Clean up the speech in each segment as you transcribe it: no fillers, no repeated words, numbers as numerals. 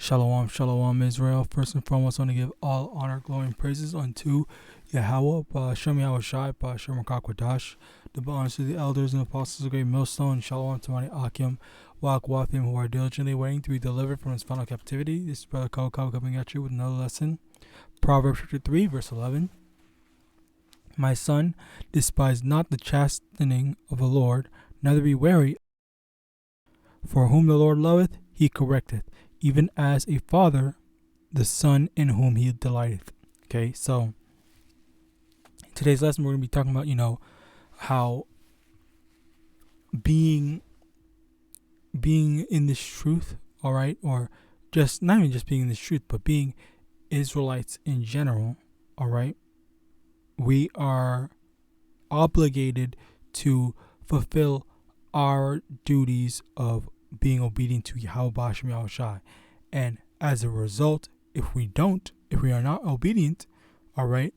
Shalom, shalom, Israel. First and foremost, I want to give all honor, glory, and praises unto YAHAWAH, YAHAWASHI, YAHAWAH, double honors to the elders and apostles of great millstone. Shalom to my Akim, YAHAWAH, who are diligently waiting to be delivered from his final captivity. This is Brother Koko coming at you with another lesson. Proverbs chapter 3, verse 11. My son, despise not the chastening of the Lord, neither be weary. For whom the Lord loveth, he correcteth, even as a father the son in whom he delighteth. Okay, so today's lesson we're going to be talking about, how being in this truth, all right, or just not even just being in this truth, but being Israelites in general, all right, we are obligated to fulfill our duties of being obedient to YAHAWAH and YAHAWASHI. And as a result, if we are not obedient, all right,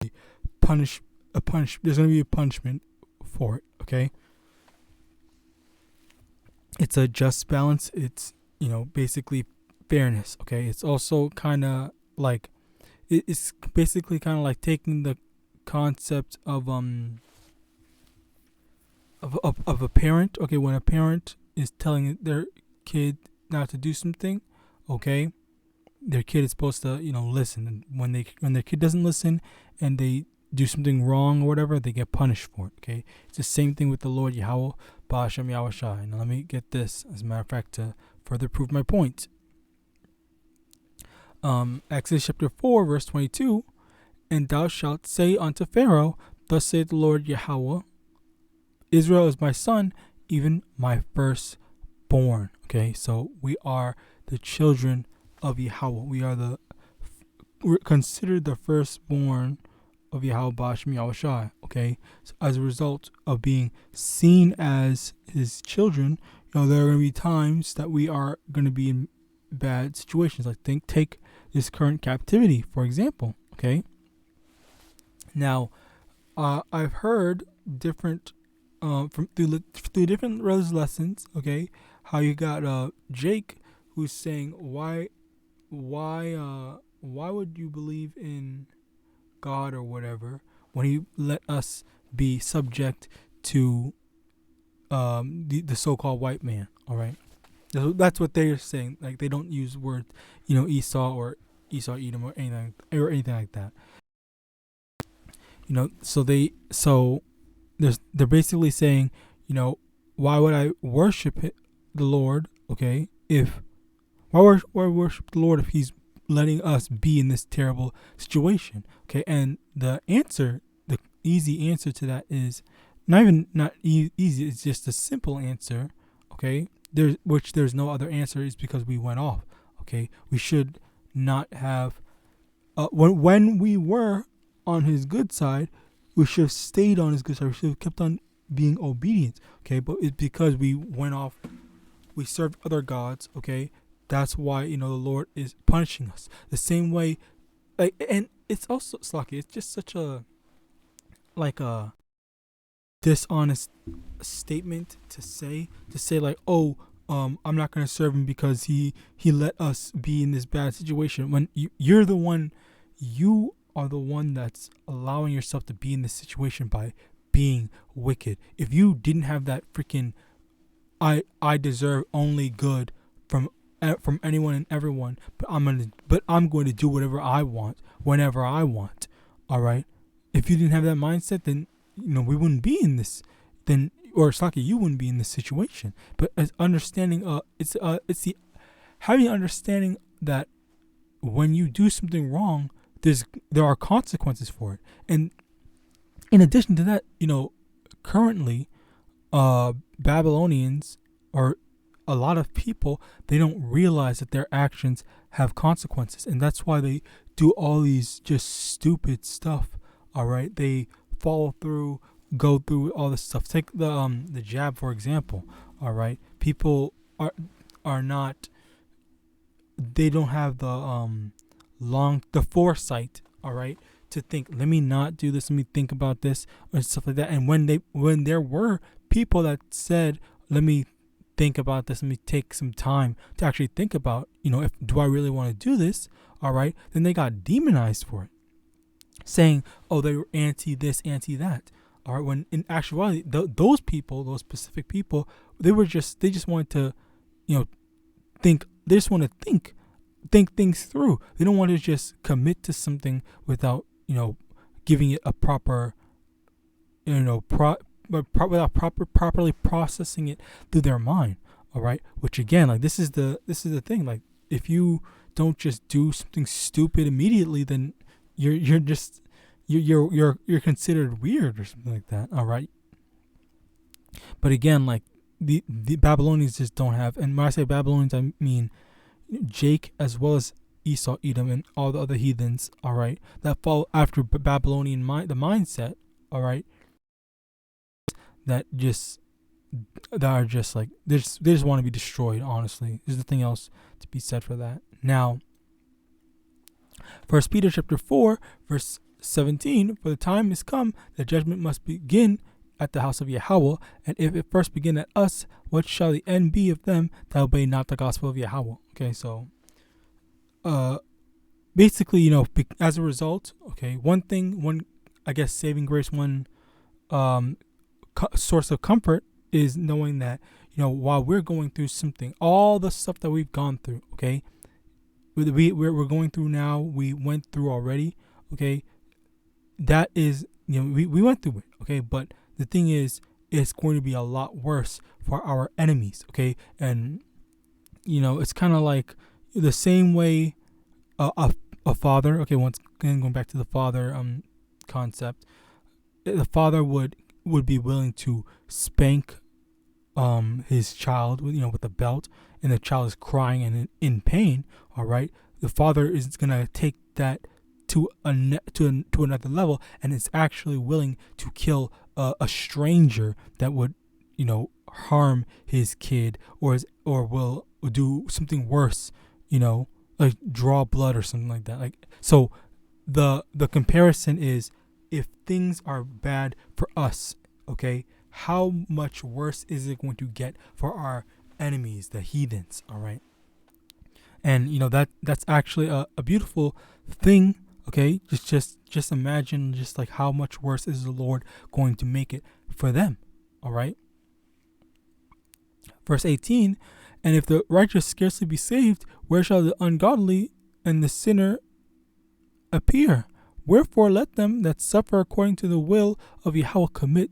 there's going to be a punishment for it, okay? It's a just balance. It's, basically fairness, okay? It's also kind of like, it's basically kind of like taking the concept of a parent, okay? When a parent is telling their kid not to do something, okay, their kid is supposed to, listen. And when their kid doesn't listen and they do something wrong or whatever, they get punished for it, okay? It's the same thing with the Lord YAHAWAH and YAHAWASHI. Now let me get this, as a matter of fact, to further prove my point. Exodus chapter 4, verse 22, and thou shalt say unto Pharaoh, thus saith the Lord YAHAWAH, Israel is my son, even my firstborn. Okay, so we are the children of YAHAWAH. We're considered the firstborn of YAHAWAH and YAHAWASHI. Okay, so as a result of being seen as his children, there are going to be times that we are going to be in bad situations. Take this current captivity, for example. Okay, now I've heard different through different Rose lessons, okay, how you got Jake who's saying why would you believe in God or whatever when he let us be subject to the so-called white man, all right? That's what they're saying. Like, they don't use words, Esau or Esau Edom or anything like that. So they're basically saying, why would I worship the Lord? Okay, why worship the Lord if he's letting us be in this terrible situation? Okay, and the easy answer to that is not easy. It's just a simple answer. Okay, there's no other answer, is because we went off. Okay, we should not have when we were on his good side, we should have stayed on his good side. We should have kept on being obedient. Okay, but it's because we went off, we served other gods. Okay, that's why the Lord is punishing us the same way. And it's also Slocky. It's just such a dishonest statement to say like, oh, I'm not going to serve him because he let us be in this bad situation. When you are the one that's allowing yourself to be in this situation by being wicked. If you didn't have that freaking I deserve only good from anyone and everyone, but I'm going to do whatever I want whenever I want. All right? If you didn't have that mindset, then we wouldn't be in this. You wouldn't be in this situation. But as understanding, it's the having understanding that when you do something wrong, there are consequences for it. And in addition to that, currently, Babylonians, or a lot of people, they don't realize that their actions have consequences, and that's why they do all these just stupid stuff. All right, they follow through, go through all this stuff. Take the jab, for example. All right, people are not. They don't have the foresight, all right, to think, let me not do this, let me think about this, or stuff like that. And when there were people that said, let me think about this. Let me take some time to actually think about, if do I really want to do this? All right. Then they got demonized for it, saying, oh, they were anti this, anti that. All right. When in actuality, those people, those specific people, they just wanted to, think. They just want to think things through. They don't want to just commit to something without, giving it a proper, without properly processing it through their mind. All right. Which again, like this is the thing. Like if you don't just do something stupid immediately, then you're considered weird or something like that. All right. But again, like the Babylonians just don't have, and when I say Babylonians, I mean Jake as well as Esau, Edom, and all the other heathens. All right, that fall after Babylonian the mindset. All right, that are just like they just want to be destroyed. Honestly, there's nothing else to be said for that. Now, 1 Peter chapter 4 verse 17, for the time is come that judgment must begin at the house of Yahawah, and if it first begin at us, what shall the end be of them that obey not the gospel of Yahawah? Okay, so basically, as a result, okay, one I guess saving grace, one source of comfort is knowing that, while we're going through something, all the stuff that we've gone through, okay, we're going through now, we went through already, okay, that is, we went through it, okay, but the thing is, it's going to be a lot worse for our enemies, okay, and, it's kind of like the same way a father, okay, once again, going back to the father concept, the father would be willing to spank his child with a belt, and the child is crying and in pain. All right, the father is gonna take that to another level, and is actually willing to kill a stranger that would harm his kid, or will do something worse, like draw blood or something like that. Like, so the comparison is, if things are bad for us, okay, how much worse is it going to get for our enemies, the heathens? All right. And that's actually a beautiful thing. Okay, just imagine just like how much worse is the Lord going to make it for them. All right. Verse 18, and if the righteous scarcely be saved, where shall the ungodly and the sinner appear? Wherefore let them that suffer according to the will of Yahawah commit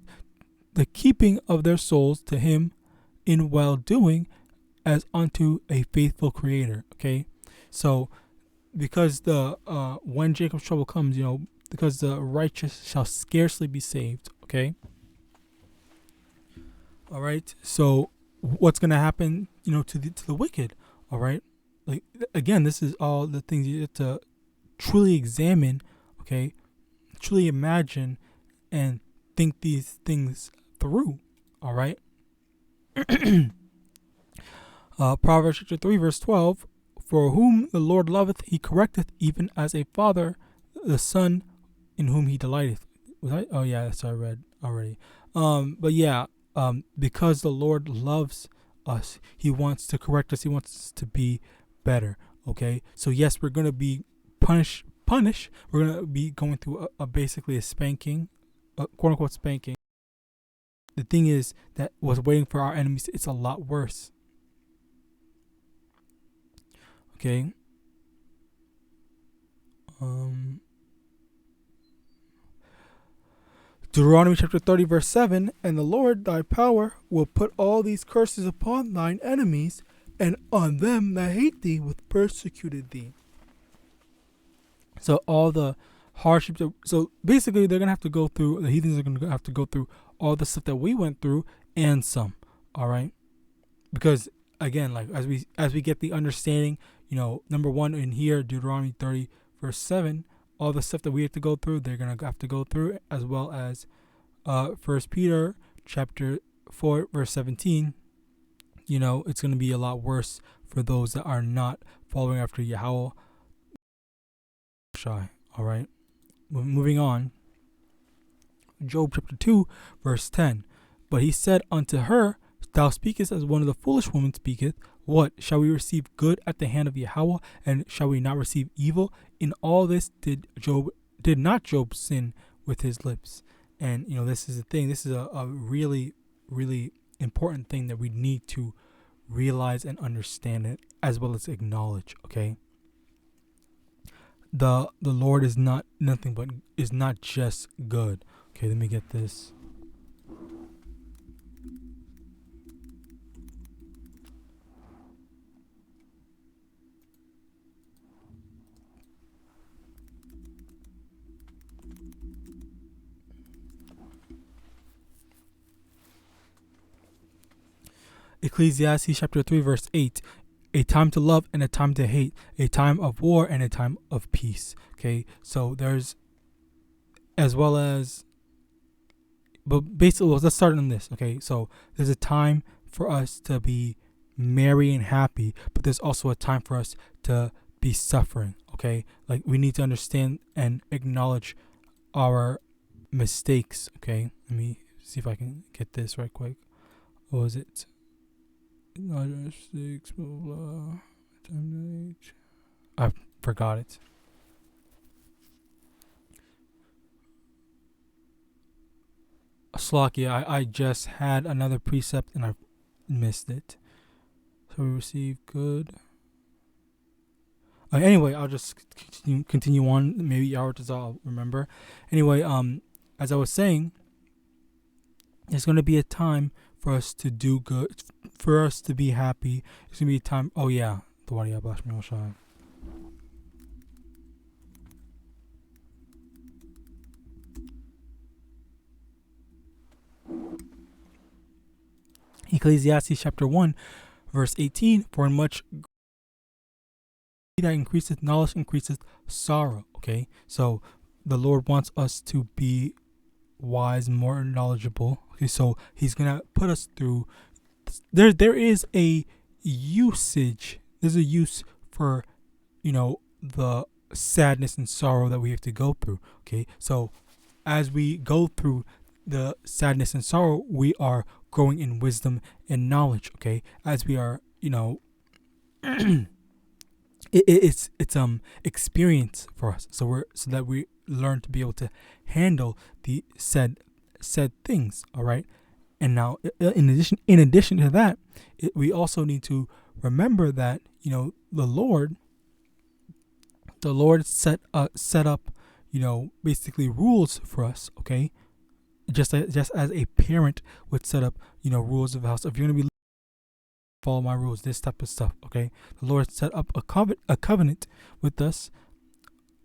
the keeping of their souls to him in well doing, as unto a faithful creator. Okay, so because when Jacob's trouble comes, because the righteous shall scarcely be saved. Okay, all right, so what's gonna happen to the wicked? All right, like again, this is all the things you have to truly examine, okay, truly imagine and think these things through. All right. Proverbs chapter 3 verse 12, for whom the Lord loveth he correcteth, even as a father the son in whom he delighteth. Oh yeah, that's what I read already. But yeah, because the Lord loves us, he wants to correct us, he wants us to be better. Okay, so yes, we're gonna be punished. We're gonna be going through basically a spanking, quote unquote spanking. The thing is that what's waiting for our enemies, it's a lot worse. Okay. Deuteronomy chapter 30 verse 7, and the Lord thy power will put all these curses upon thine enemies, and on them that hate thee with persecuted thee. So all the hardships, so basically they're gonna have to go through, the heathens are gonna have to go through all the stuff that we went through and some. All right, because again, like as we get the understanding, number one in here, Deuteronomy 30 verse 7, all the stuff that we have to go through, they're gonna have to go through, as well as 1 Peter chapter 4 verse 17. It's gonna be a lot worse for those that are not following after YAHAWAH. All right, moving on. Job chapter 2 verse 10, but he said unto her, thou speakest as one of the foolish women speaketh. What? Shall we receive good at the hand of Yahweh, and shall we not receive evil? In all this did not Job sin with his lips? And, this is the thing. This is a really, really important thing that we need to realize and understand it, as well as acknowledge, okay? The Lord is not nothing but, is not just good. Okay, let me get this. Ecclesiastes chapter 3 verse 8. A time to love and a time to hate, a time of war and a time of peace. Okay, so there's, as well as, but basically, let's start on this. Okay, so there's a time for us to be merry and happy, but there's also a time for us to be suffering. Okay, like we need to understand and acknowledge our mistakes. Okay, let me see if I can get this right quick. What was it? I forgot it. Slovakia, I just had another precept and I missed it. So we receive good. Anyway, I'll just continue on. Maybe Yahawadah I'll remember. Anyway, as I was saying, there's going to be a time for us to do good, for us to be happy. It's going to be a time. Oh, yeah. The YAHAWASHI. Ecclesiastes chapter 1, verse 18. For in much that increaseth knowledge increaseth sorrow. Okay, so the Lord wants us to be wise, more knowledgeable. Okay, so He's gonna put us through. There is a usage. There's a use for, the sadness and sorrow that we have to go through. Okay, so as we go through the sadness and sorrow, we are growing in wisdom and knowledge. Okay, as we are, it's experience for us. So that we learn to be able to handle the said things. All right, and now in addition to that, we also need to remember that the Lord set up basically rules for us. Okay, just as a parent would set up rules of the house. If you're gonna be follow my rules, this type of stuff. Okay, the Lord set up a covenant with us,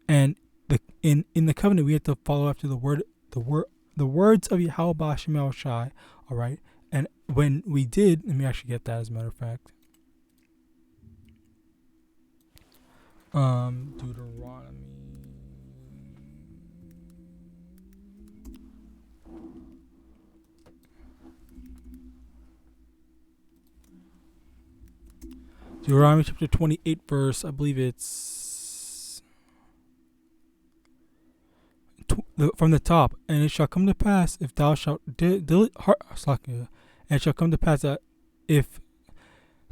and in the covenant we have to follow after the words of YAHAWASHI. All right, and when we did, let me actually get that as a matter of fact. Deuteronomy. Deuteronomy chapter 28 verse, I believe it's from the top. And it shall come to pass if thou shalt and it shall come to pass that if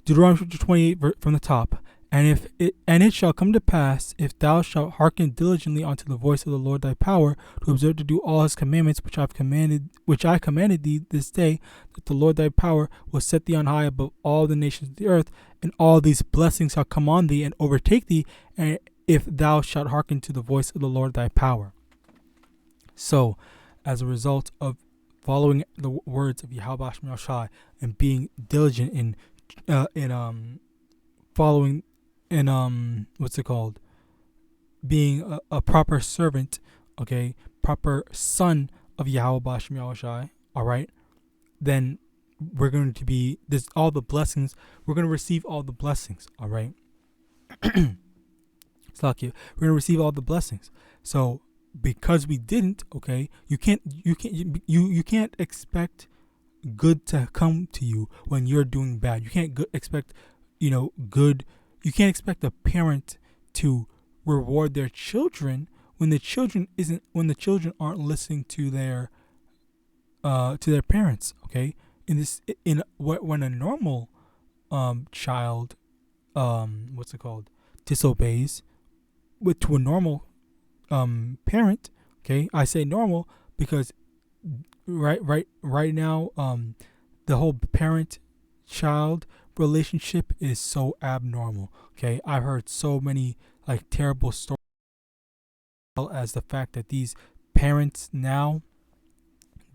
Deuteronomy chapter 28 from the top. And it shall come to pass, if thou shalt hearken diligently unto the voice of the Lord thy power, to observe to do all His commandments which I commanded thee this day, that the Lord thy power will set thee on high above all the nations of the earth, and all these blessings shall come on thee and overtake thee, and if thou shalt hearken to the voice of the Lord thy power. So, as a result of following the words of YAHAWASHI and being diligent in following and being a proper servant, okay, proper son of YAHAWASHI, all right, then we're going to be this all the blessings. We're going to receive all the blessings, all right. It's lucky. We're going to receive all the blessings. So because we didn't, okay, you can't expect good to come to you when you're doing bad. You can't expect good. You can't expect a parent to reward their children when the children aren't listening to their parents. Okay, when a normal child disobeys to a normal parent. Okay, I say normal because right now the whole parent child relationship is so abnormal. Okay, I've heard so many like terrible stories, as the fact that these parents now,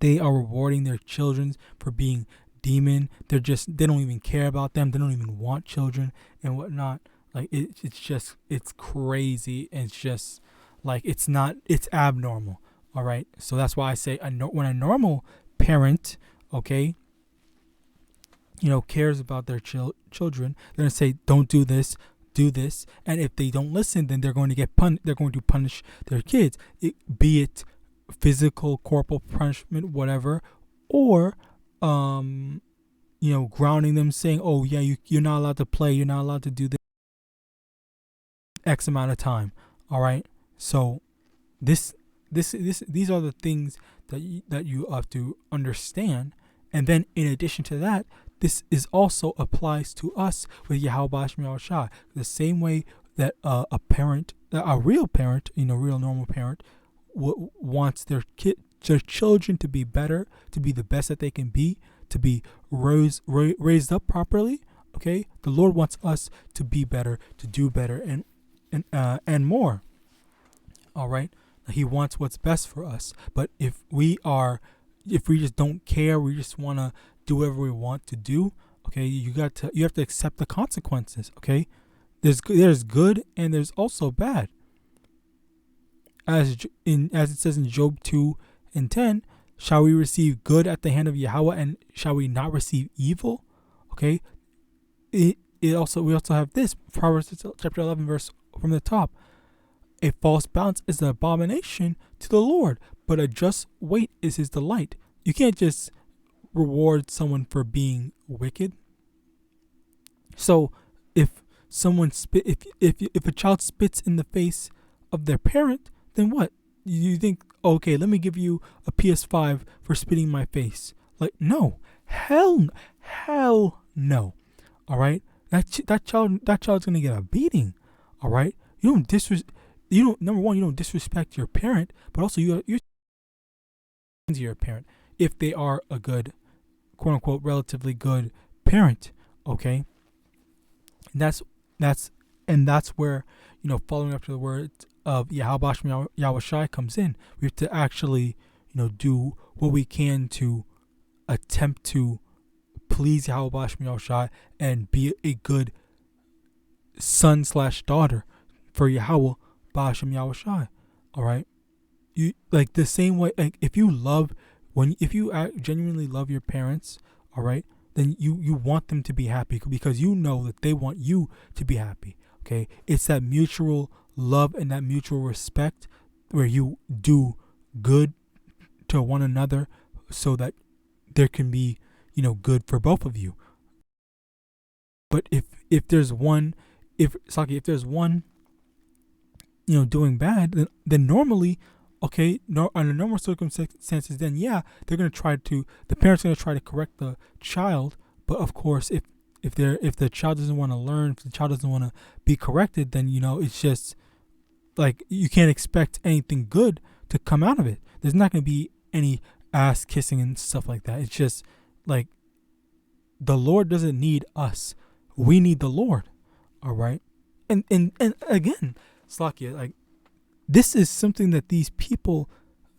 they are rewarding their children for being demon. They don't even care about them. They don't even want children and whatnot. Like it's crazy. It's just like it's abnormal. All right. So that's why I say when a normal parent, okay, cares about their children, they're gonna say, don't do this, do this, and if they don't listen, then they're going to get they're going to punish their kids, be it physical, corporal punishment, whatever, or grounding them, saying, oh yeah, you're not allowed to play, you're not allowed to do this X amount of time. All right. So these are the things that you have to understand. And then in addition to that, this is also applies to us with YAHAWASHI. The same way that a parent, a real parent, real normal parent, wants their children to be better, to be the best that they can be, to be raised up properly. Okay, the Lord wants us to be better, to do better, and more. All right, He wants what's best for us. But if we just don't care, we just want to do whatever we want to do, okay, you have to accept the consequences. Okay, there's good and there's also bad. As it says in Job 2:10, shall we receive good at the hand of Yahweh, and shall we not receive evil? Okay, we also have this Proverbs chapter 11 verse from the top. A false balance is an abomination to the Lord, but a just weight is His delight. You can't just reward someone for being wicked. So if someone if a child spits in the face of their parent, then what? You think, okay, let me give you a PS5 for spitting in my face? Like, no, hell no. All right, that child's gonna get a beating. All right, number one, you don't disrespect your parent, but also you're your parent if they are a good, quote unquote, relatively good parent. Okay, and that's where following up to the words of YAHAWASHI comes in. We have to actually do what we can to attempt to please YAHAWASHI and be a good son/daughter for Yahweh Ba'ashem Yahawashi. All right, you like the same way. Like if you genuinely love your parents, all right, then you want them to be happy because you know that they want you to be happy. Okay, it's that mutual love and that mutual respect where you do good to one another so that there can be good for both of you. But if there's one doing bad, then normally, okay, under normal circumstances, then yeah, the parents are going to try to correct the child. But of course, if the child doesn't want to learn, if the child doesn't want to be corrected, then it's just like you can't expect anything good to come out of it. There's not going to be any ass kissing and stuff like that. It's just like the Lord doesn't need us. We need the Lord. All right. And again, Slakia, like this is something that these people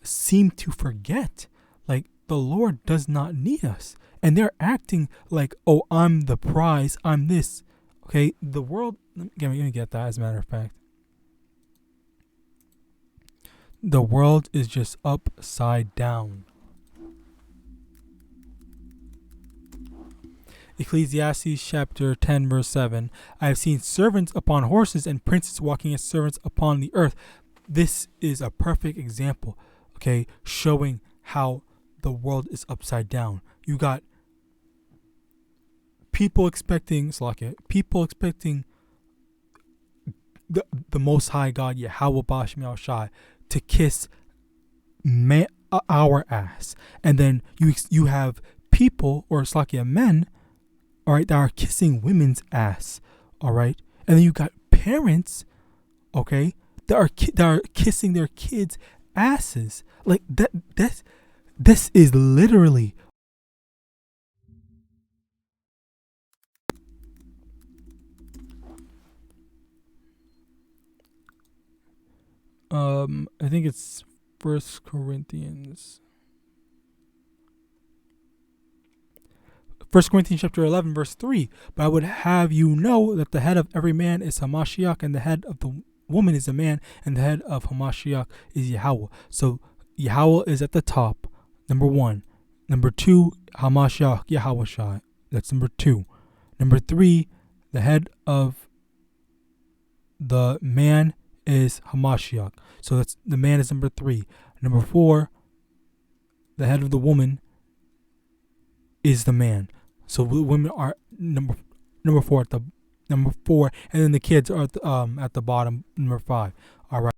seem to forget. Like the Lord does not need us. And they're acting like, oh, I'm the prize. I'm this. Okay. The world, let me get that as a matter of fact. The world is just upside down. Ecclesiastes chapter 10 verse 7. I have seen servants upon horses and princes walking as servants upon the earth. This is a perfect example, okay, showing how the world is upside down. You got people expecting the Most High God, Yahweh Ba'ashem Yahawashi, to kiss our ass, and then you have people, or Slakia men, all right, that are kissing women's ass, all right, and then you got parents, okay, that are kissing their kids' asses. Like this is literally I think it's 1 Corinthians. 1 Corinthians chapter 11 verse 3. But I would have you know that the head of every man is Hamashiach, and the head of the woman is a man, and the head of Hamashiach is Yahweh. So Yahweh is at the top, number 1. Number 2, Hamashiach, YAHAWASHI. That's number 2. Number 3, the head of the man is Hamashiach. So that's the man is number 3. Number 4, the head of the woman is the man. So the women are number 4 at the number 4, and then the kids are at the bottom, number 5. All right.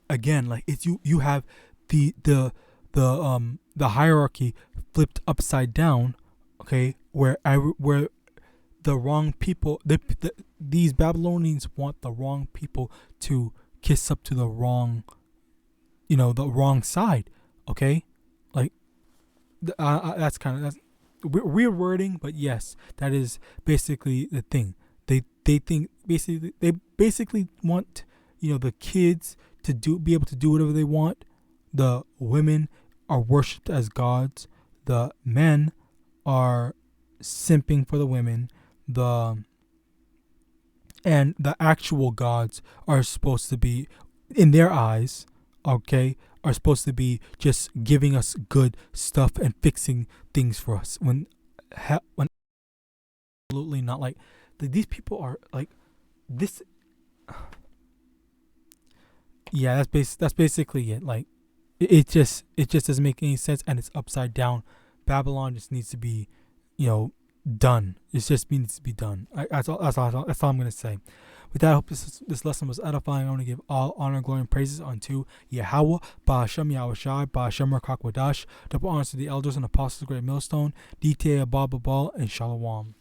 Again, like it's you have the hierarchy flipped upside down. Okay, where the wrong people, these Babylonians want the wrong people to kiss up to the wrong, the wrong side. Okay, like that's weird wording, but yes, that is basically the thing. They think they basically want the kids to be able to do whatever they want. The women are worshipped as gods. The men are simping for the women. And the actual gods are supposed to be, in their eyes, okay, are supposed to be just giving us good stuff and fixing things for us. When absolutely not. Like these people are like this. Yeah, that's basically it. Like it just doesn't make any sense, and it's upside down. Babylon just needs to be, done. It just needs to be done. That's all I'm gonna say. With that, I hope this lesson was edifying. I want to give all honor, glory, and praises unto Yahawah, Ba'ashem Yahawashi, Ba'ashem Rakak Wadash. Double honors to the elders and apostles of the Great Millstone, DTA Abba Babal, and Shalom.